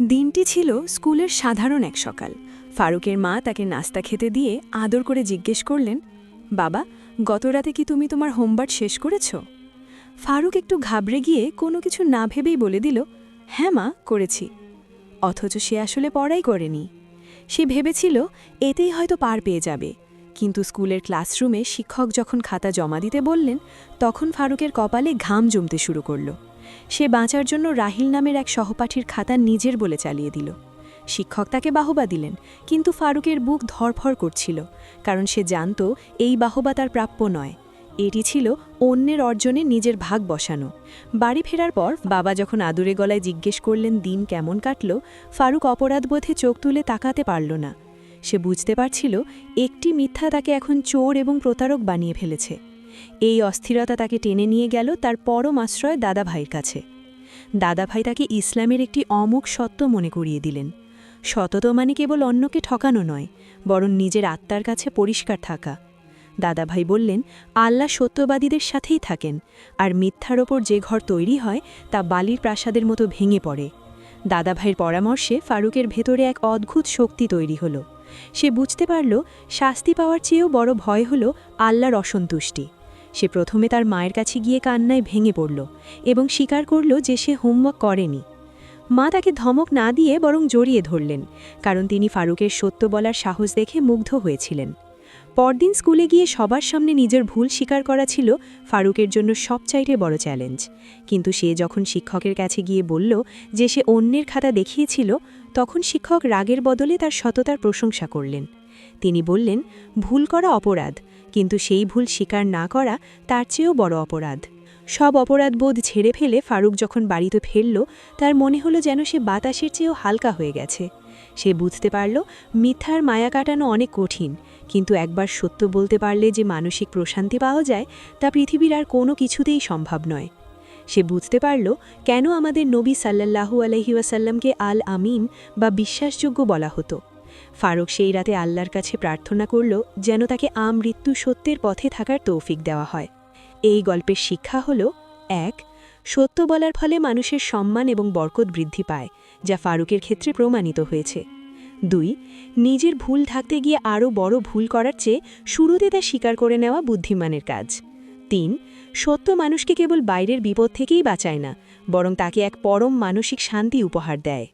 দিনটি ছিল স্কুলের সাধারণ এক সকাল। ফারুকের মা তাকে নাস্তা খেতে দিয়ে আদর করে জিজ্ঞেস করলেন, বাবা, গতরাতে কি তুমি তোমার হোমওয়ার্ক শেষ করেছ? ফারুক একটু ঘাবড়ে গিয়ে কোনো কিছু না ভেবেই বলে দিল, হ্যাঁ মা, করেছি। অথচ সে আসলে পড়াই করেনি। সে ভেবেছিল এতেই হয়তো পার পেয়ে যাবে, কিন্তু স্কুলের ক্লাসরুমে শিক্ষক যখন খাতা জমা দিতে বললেন, তখন ফারুকের কপালে ঘাম জমতে শুরু করল। সে বাঁচার জন্য রাহিল নামের এক সহপাঠীর খাতা নিজের বলে চালিয়ে দিল। শিক্ষক তাকে বাহবা দিলেন, কিন্তু ফারুকের বুক ধড়ফড় করছিল, কারণ সে জানত এই বাহবা তার প্রাপ্য নয়। এটি ছিল অন্যের অর্জনে নিজের ভাগ বসানো। বাড়ি ফেরার পর বাবা যখন আদুরে গলায় জিজ্ঞেস করলেন দিন কেমন কাটল, ফারুক অপরাধবোধে চোখ তুলে তাকাতে পারল না। সে বুঝতে পারছিল একটি মিথ্যা তাকে এখন চোর এবং প্রতারক বানিয়ে ফেলেছে। এই অস্থিরতা তাকে টেনে নিয়ে গেল তার পরম আশ্রয় দাদাভাইয়ের কাছে। দাদাভাই তাকে ইসলামের একটি অমোঘ সত্য মনে করিয়ে দিলেন। সততা মানে কেবল অন্যকে ঠকানো নয়, বরং নিজের আত্মার কাছে পরিষ্কার থাকা। দাদাভাই বললেন, আল্লাহ সত্যবাদীদের সাথেই থাকেন, আর মিথ্যার ওপর যে ঘর তৈরি হয় তা বালির প্রাসাদের মতো ভেঙে পড়ে। দাদাভাইয়ের পরামর্শে ফারুকের ভেতরে এক অদ্ভুত শক্তি তৈরি হল। সে বুঝতে পারল শাস্তি পাওয়ার চেয়েও বড় ভয় হল আল্লাহর অসন্তুষ্টি। সে প্রথমে তার মায়ের কাছে গিয়ে কান্নায় ভেঙে পড়ল এবং স্বীকার করল যে সে হোমওয়ার্ক করেনি। মা তাকে ধমক না দিয়ে বরং জড়িয়ে ধরলেন, কারণ তিনি ফারুকের সত্য বলার সাহস দেখে মুগ্ধ হয়েছিলেন। পরদিন স্কুলে গিয়ে সবার সামনে নিজের ভুল স্বীকার করা ছিল ফারুকের জন্য সবচাইতে বড় চ্যালেঞ্জ। কিন্তু সে যখন শিক্ষকের কাছে গিয়ে বলল যে সে অন্যের খাতা দেখিয়েছিল, তখন শিক্ষক রাগের বদলে তার সততার প্রশংসা করলেন। তিনি বললেন, ভুল করা অপরাধ, কিন্তু সেই ভুল স্বীকার না করা তার চেয়েও বড় অপরাধ। সব অপরাধবোধ ঝেড়ে ফেলে ফারুক যখন বাড়িতে ফিরল, তার মনে হলো যেন সে বাতাসের চেয়েও হালকা হয়ে গেছে। সে বুঝতে পারল মিথ্যার মায়া কাটানো অনেক কঠিন, কিন্তু একবার সত্য বলতে পারলে যে মানসিক প্রশান্তি পাওয়া যায় তা পৃথিবীর আর কোনো কিছুতেই সম্ভব নয়। সে বুঝতে পারল কেন আমাদের নবী সাল্লাল্লাহু আলাইহি ওয়াসাল্লামকে আল আমিন বা বিশ্বাসযোগ্য বলা হতো। ফারুক সেই রাতে আল্লাহর কাছে প্রার্থনা করল যেন তাকে আমৃত্যু সত্যের পথে থাকার তৌফিক দেওয়া হয়। এই গল্পের শিক্ষা হল, ১. সত্য বলার ফলে মানুষের সম্মান এবং বরকত বৃদ্ধি পায়, যা ফারুকের ক্ষেত্রে প্রমাণিত হয়েছে। ২. নিজের ভুল ঢাকতে গিয়ে আরও বড় ভুল করার চেয়ে শুরুতে তা স্বীকার করে নেওয়া বুদ্ধিমানের কাজ। ৩. সত্য মানুষকে কেবল বাইরের বিপদ থেকেই বাঁচায় না, বরং তাকে এক পরম মানসিক শান্তি উপহার দেয়।